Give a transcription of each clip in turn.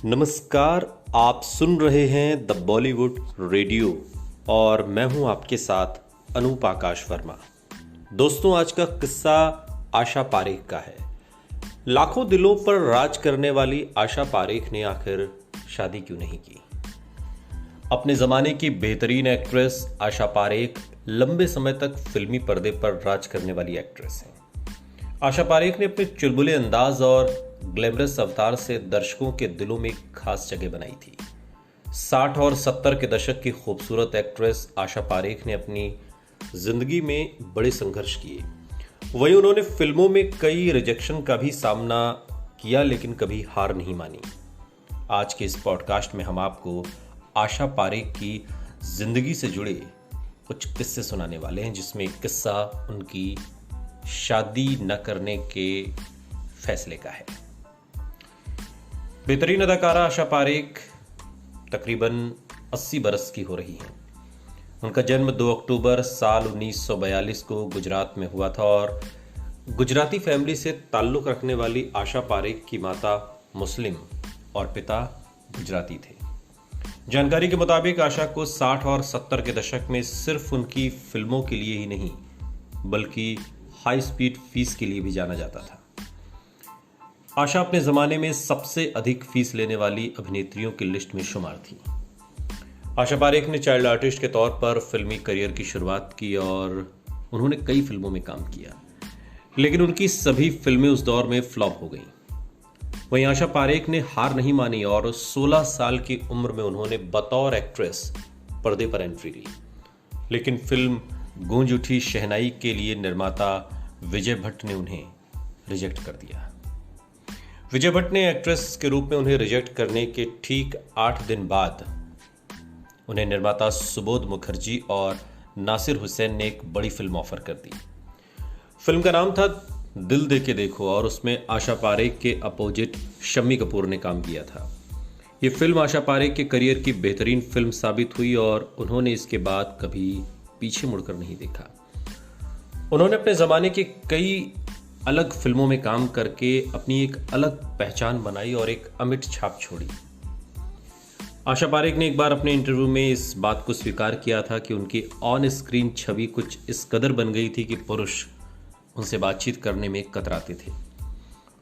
नमस्कार। आप सुन रहे हैं द बॉलीवुड रेडियो और मैं हूं आपके साथ अनूप आकाश वर्मा। दोस्तों, आज का किस्सा आशा पारेख का है। लाखों दिलों पर राज करने वाली आशा पारेख ने आखिर शादी क्यों नहीं की? अपने जमाने की बेहतरीन एक्ट्रेस आशा पारेख लंबे समय तक फिल्मी पर्दे पर राज करने वाली एक्ट्रेस हैं। आशा पारेख ने अपने चुलबुले अंदाज और ग्लैमरस अवतार से दर्शकों के दिलों में एक खास जगह बनाई थी। 60 और 70 के दशक की खूबसूरत एक्ट्रेस आशा पारेख ने अपनी जिंदगी में बड़े संघर्ष किए। वहीं उन्होंने फिल्मों में कई रिजेक्शन का भी सामना किया, लेकिन कभी हार नहीं मानी। आज के इस पॉडकास्ट में हम आपको आशा पारेख की जिंदगी से जुड़े कुछ किस्से सुनाने वाले हैं, जिसमें एक किस्सा उनकी शादी न करने के फैसले का है। बेहतरीन अदाकारा आशा पारेख तकरीबन 80 बरस की हो रही हैं। उनका जन्म 2 अक्टूबर साल 1942 को गुजरात में हुआ था और गुजराती फैमिली से ताल्लुक रखने वाली आशा पारेख की माता मुस्लिम और पिता गुजराती थे। जानकारी के मुताबिक आशा को 60 और 70 के दशक में सिर्फ उनकी फिल्मों के लिए ही नहीं बल्कि हाई स्पीड फीस के लिए भी जाना जाता था। आशा अपने जमाने में सबसे अधिक फीस लेने वाली अभिनेत्रियों की लिस्ट में शुमार थी। आशा पारेख ने चाइल्ड आर्टिस्ट के तौर पर फिल्मी करियर की शुरुआत की और उन्होंने कई फिल्मों में काम किया, लेकिन उनकी सभी फिल्में उस दौर में फ्लॉप हो गईं। वहीं आशा पारेख ने हार नहीं मानी और 16 साल की उम्र में उन्होंने बतौर एक्ट्रेस पर्दे पर एंट्री ली। लेकिन फिल्म गूंज उठी शहनाई के लिए निर्माता विजय भट्ट ने उन्हें रिजेक्ट कर दिया। विजय भट्ट ने एक्ट्रेस के रूप में उन्हें रिजेक्ट करने के ठीक 8 दिन बाद उन्हें निर्माता सुबोध मुखर्जी और नासिर हुसैन ने एक बड़ी फिल्म ऑफर कर दी। फिल्म का नाम था दिल दे के देखो और उसमें आशा पारेख के अपोजिट शम्मी कपूर ने काम किया था। ये फिल्म आशा पारेख के करियर की बेहतरीन फिल्म साबित हुई और उन्होंने इसके बाद कभी पीछे मुड़कर नहीं देखा। उन्होंने अपने जमाने के कई अलग फिल्मों में काम करके अपनी एक अलग पहचान बनाई और एक अमिट छाप छोड़ी। आशा पारेख ने एक बार अपने इंटरव्यू में इस बात को स्वीकार किया था कि उनकी ऑन स्क्रीन छवि कुछ इस कदर बन गई थी कि पुरुष उनसे बातचीत करने में कतराते थे।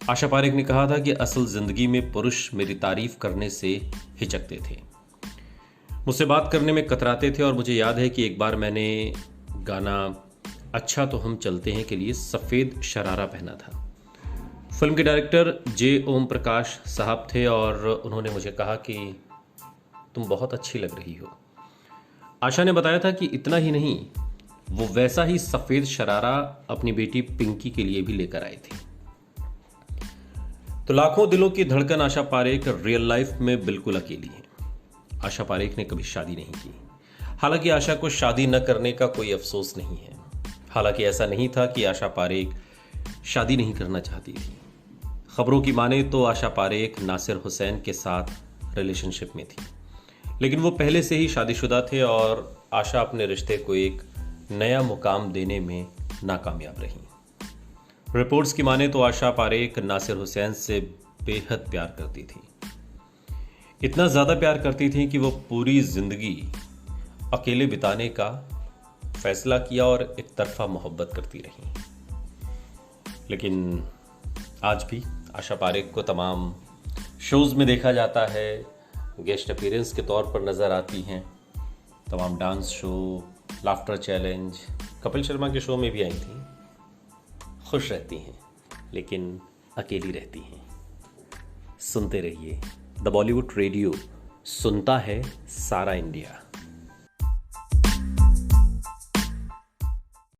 आशा पारेख ने कहा था कि असल जिंदगी में पुरुष मेरी तारीफ करने से हिचकते थे, मुझसे बात करने में कतराते थे और मुझे याद है कि एक बार मैंने गाना अच्छा तो हम चलते हैं के लिए सफ़ेद शरारा पहना था। फिल्म के डायरेक्टर जे ओम प्रकाश साहब थे और उन्होंने मुझे कहा कि तुम बहुत अच्छी लग रही हो। आशा ने बताया था कि इतना ही नहीं, वो वैसा ही सफ़ेद शरारा अपनी बेटी पिंकी के लिए भी लेकर आए थे। तो लाखों दिलों की धड़कन आशा पारेख रियल लाइफ में बिल्कुल अकेली है। आशा पारेख ने कभी शादी नहीं की। हालांकि आशा को शादी न करने का कोई अफसोस नहीं है। हालांकि ऐसा नहीं था कि आशा पारेख शादी नहीं करना चाहती थी। खबरों की माने तो आशा पारेख नासिर हुसैन के साथ रिलेशनशिप में थी, लेकिन वो पहले से ही शादीशुदा थे और आशा अपने रिश्ते को एक नया मुकाम देने में नाकामयाब रही। रिपोर्ट्स की माने तो आशा पारेख नासिर हुसैन से बेहद प्यार करती थी। इतना ज़्यादा प्यार करती थी कि वो पूरी जिंदगी अकेले बिताने का फैसला किया और एक तरफा मोहब्बत करती रही। लेकिन आज भी आशा पारेख को तमाम शोज़ में देखा जाता है, गेस्ट अपीयरेंस के तौर पर नज़र आती हैं। तमाम dance show, laughter challenge, Kapil Sharma के शो में भी आई थी। खुश रहती हैं लेकिन अकेली रहती हैं। सुनते रहिए द बॉलीवुड रेडियो, सुनता है सारा इंडिया।